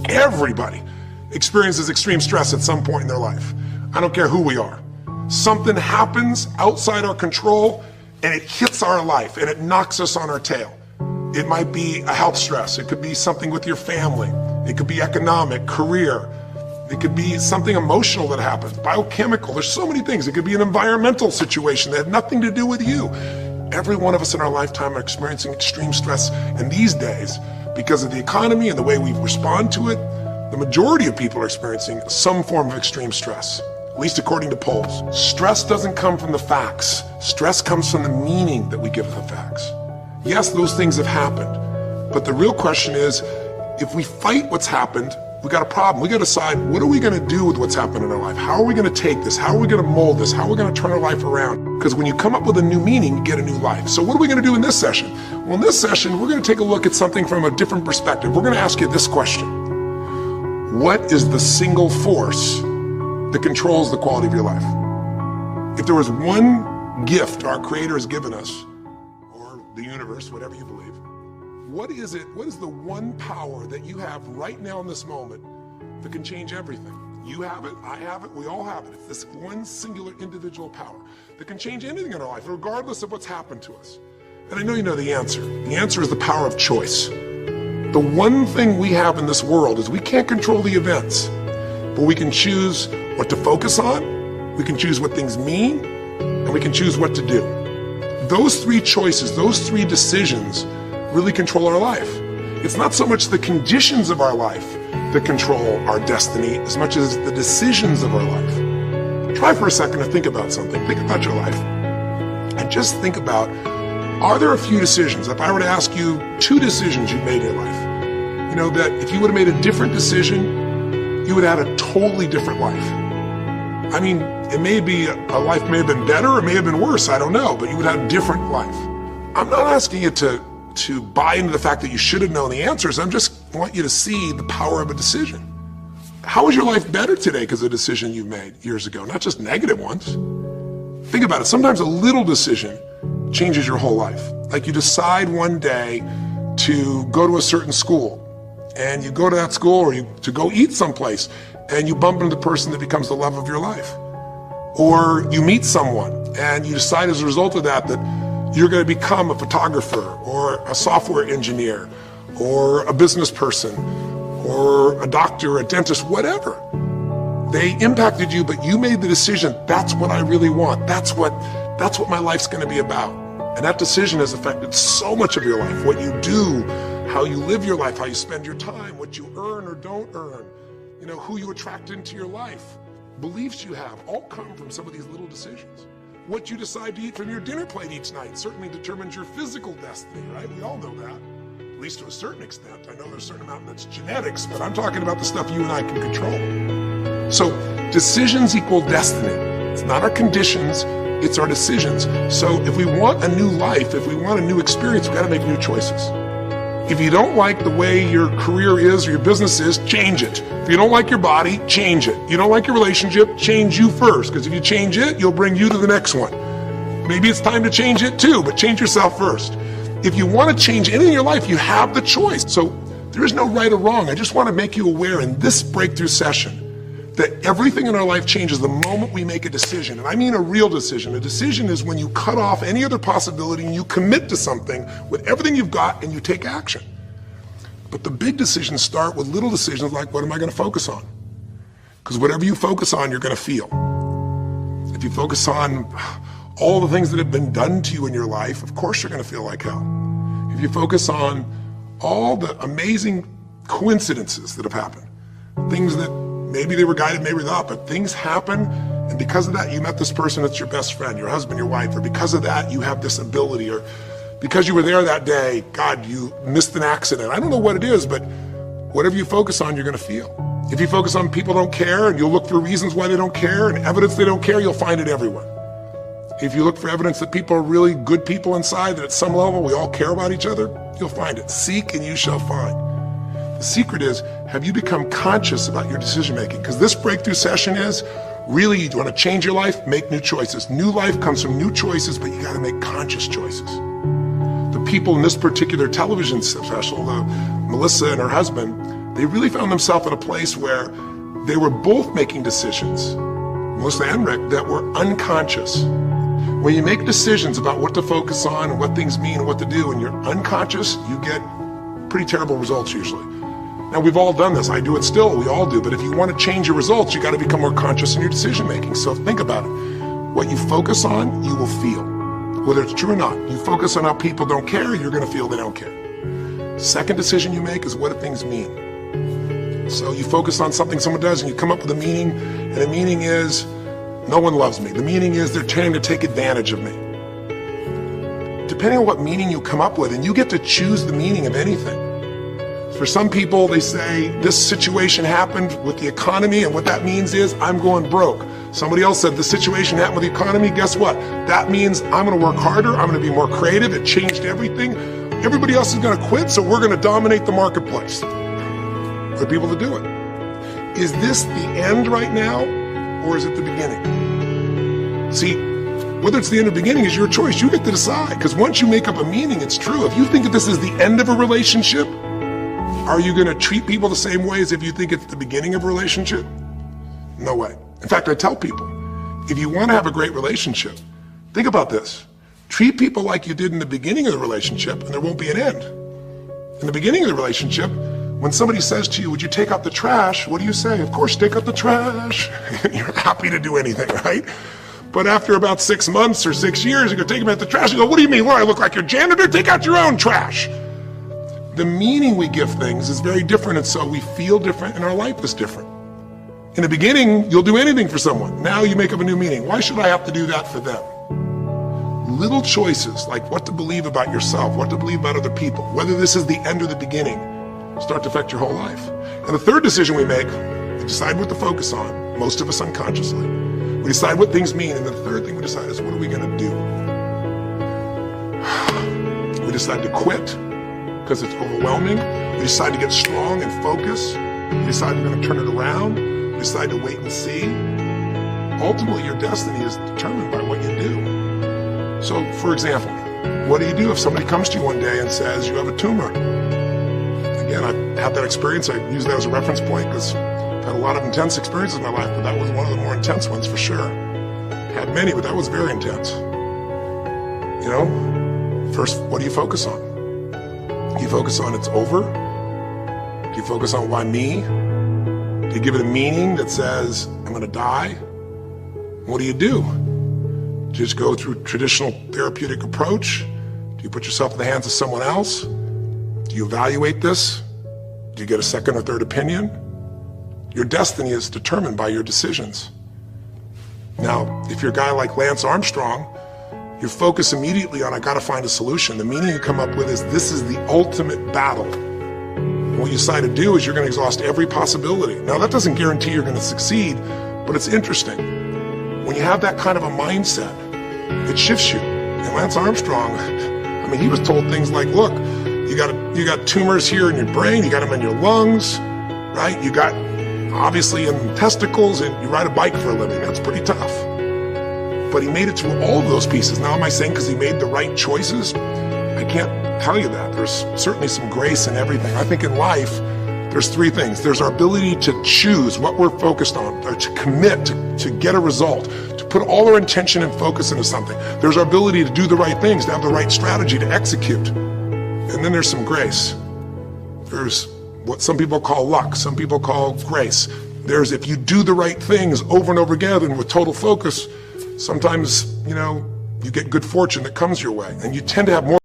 Everybody experiences extreme stress at some point in their life. I don't care who we are. Something happens outside our control and it hits our life and it knocks us on our tail. It might be a health stress. It could be something with your family. It could be economic, career. It could be something emotional that happens, biochemical. There's so many things. It could be an environmental situation that had nothing to do with you. Every one of us in our lifetime are experiencing extreme stress. And these days, because of the economy and the way we respond to it, the majority of people are experiencing some form of extreme stress, at least according to polls. Stress doesn't come from the facts. Stress comes from the meaning that we give the facts. Yes, those things have happened, but the real question is, if we fight what's happened, we got a problem. We got to decide, what are we going to do with what's happened in our life? How are we going to take this? How are we going to mold this? How are we going to turn our life around? Because when you come up with a new meaning, you get a new life. So what are we going to do in this session? Well, in this session, we're going to take a look at something from a different perspective. We're going to ask you this question. What is the single force that controls the quality of your life? If there was one gift our Creator has given us, or the universe, whatever you believe, what is it? What is the one power that you have right now in this moment that can change everything? You have it, I have it, we all have it. It's this one singular individual power that can change anything in our life, regardless of what's happened to us. And I know you know the answer. The answer is the power of choice. The one thing we have in this world is we can't control the events, but we can choose what to focus on, we can choose what things mean, and we can choose what to do. Those three choices, those three decisions really control our life. It's not so much the conditions of our life that control our destiny as much as the decisions of our life. Try for a second to think about something. Think about your life. And just think about, are there a few decisions? If I were to ask you 2 decisions you've made in your life, you know, that if you would have made a different decision, you would have had a totally different life. I mean, it may be a life may have been better or may have been worse, I don't know, but you would have a different life. I'm not asking you to buy into the fact that you should have known the answers. I just want you to see the power of a decision. How is your life better today because of a decision you made years ago, not just negative ones? Think about it. Sometimes a little decision changes your whole life. Like you decide one day to go to a certain school, and you go to that school, or to go eat someplace, and you bump into the person that becomes the love of your life. Or you meet someone, and you decide as a result of that you're going to become a photographer or a software engineer or a business person or a doctor, a dentist, whatever. They impacted you, but you made the decision, that's what I really want. That's what my life's going to be about. And that decision has affected so much of your life, what you do, how you live your life, how you spend your time, what you earn or don't earn, you know, who you attract into your life. Beliefs you have all come from some of these little decisions. What you decide to eat from your dinner plate each night certainly determines your physical destiny, right? We all know that, at least to a certain extent. I know there's a certain amount that's genetics, but I'm talking about the stuff you and I can control. So decisions equal destiny. It's not our conditions, it's our decisions. So if we want a new life, if we want a new experience, we've got to make new choices. If you don't like the way your career is or your business is, change it. If you don't like your body, change it. You don't like your relationship, change you first, because if you change it, you'll bring you to the next one. Maybe it's time to change it too, but change yourself first. If you want to change anything in your life, you have the choice. So there is no right or wrong. I just want to make you aware in this breakthrough session that everything in our life changes the moment we make a decision. And I mean a real decision. A decision is when you cut off any other possibility and you commit to something with everything you've got and you take action. But the big decisions start with little decisions like, what am I going to focus on? Because whatever you focus on, you're going to feel. If you focus on all the things that have been done to you in your life, of course you're going to feel like hell. If you focus on all the amazing coincidences that have happened, things that maybe they were guided, maybe not, but things happen, and because of that, you met this person that's your best friend, your husband, your wife, or because of that, you have this ability, or because you were there that day, God, you missed an accident. I don't know what it is, but whatever you focus on, you're going to feel. If you focus on people don't care, and you'll look for reasons why they don't care, and evidence they don't care, you'll find it everywhere. If you look for evidence that people are really good people inside, that at some level we all care about each other, you'll find it. Seek and you shall find. The secret is, have you become conscious about your decision-making? Because this breakthrough session is, really, you want to change your life, make new choices. New life comes from new choices, but you got to make conscious choices. The people in this particular television special, Melissa and her husband, they really found themselves in a place where they were both making decisions, Melissa and Rick, that were unconscious. When you make decisions about what to focus on and what things mean and what to do, and you're unconscious, you get pretty terrible results usually. Now, we've all done this. I do it still. We all do. But if you want to change your results, you got to become more conscious in your decision making. So think about it. What you focus on, you will feel. Whether it's true or not. You focus on how people don't care, you're going to feel they don't care. Second decision you make is what do things mean. So you focus on something someone does and you come up with a meaning, and the meaning is no one loves me. The meaning is they're trying to take advantage of me. Depending on what meaning you come up with, and you get to choose the meaning of anything. For some people, they say this situation happened with the economy, and what that means is I'm going broke. Somebody else said the situation happened with the economy. Guess what? That means I'm going to work harder. I'm going to be more creative. It changed everything. Everybody else is going to quit, so we're going to dominate the marketplace. There are people that do it. Is this the end right now, or is it the beginning? See, whether it's the end or beginning is your choice. You get to decide, because once you make up a meaning, it's true. If you think that this is the end of a relationship, are you going to treat people the same way as if you think it's the beginning of a relationship? No way. In fact, I tell people, if you want to have a great relationship, think about this. Treat people like you did in the beginning of the relationship, and there won't be an end. In the beginning of the relationship, when somebody says to you, would you take out the trash? What do you say? Of course, take out the trash. You're happy to do anything, right? But after about 6 months or 6 years, you go take them out the trash. You go, what do you mean? What, I look like your janitor? Take out your own trash. The meaning we give things is very different, and so we feel different, and our life is different. In the beginning, you'll do anything for someone. Now you make up a new meaning. Why should I have to do that for them? Little choices, like what to believe about yourself, what to believe about other people, whether this is the end or the beginning, start to affect your whole life. And the third decision we make, we decide what to focus on, most of us unconsciously. We decide what things mean, and the third thing we decide is what are we going to do? We decide to quit because it's overwhelming. We decide to get strong and focus. We decide we're going to turn it around. We decide to wait and see. Ultimately, your destiny is determined by what you do. So, for example, what do you do if somebody comes to you one day and says you have a tumor? Again, I've had that experience. I use that as a reference point because I've had a lot of intense experiences in my life, but that was one of the more intense ones for sure. Had many, but that was very intense. You know, first, what do you focus on? Do you focus on it's over? Do you focus on why me? Do you give it a meaning that says I'm going to die? What do? Do you just go through traditional therapeutic approach? Do you put yourself in the hands of someone else? Do you evaluate this? Do you get a second or third opinion? Your destiny is determined by your decisions. Now, if you're a guy like Lance Armstrong, you focus immediately on, I gotta find a solution. The meaning you come up with is, this is the ultimate battle. And what you decide to do is you're gonna exhaust every possibility. Now, that doesn't guarantee you're gonna succeed, but it's interesting. When you have that kind of a mindset, it shifts you. And Lance Armstrong, I mean, he was told things like, look, you got tumors here in your brain, you got them in your lungs, right? You got, obviously, in testicles, and you ride a bike for a living. That's pretty tough. But he made it through all of those pieces. Now, am I saying because he made the right choices? I can't tell you that. There's certainly some grace in everything. I think in life, there's three things. There's our ability to choose what we're focused on, or to commit, to get a result, to put all our intention and focus into something. There's our ability to do the right things, to have the right strategy, to execute. And then there's some grace. There's what some people call luck, some people call grace. There's if you do the right things over and over again and with total focus, sometimes, you know, you get good fortune that comes your way, and you tend to have more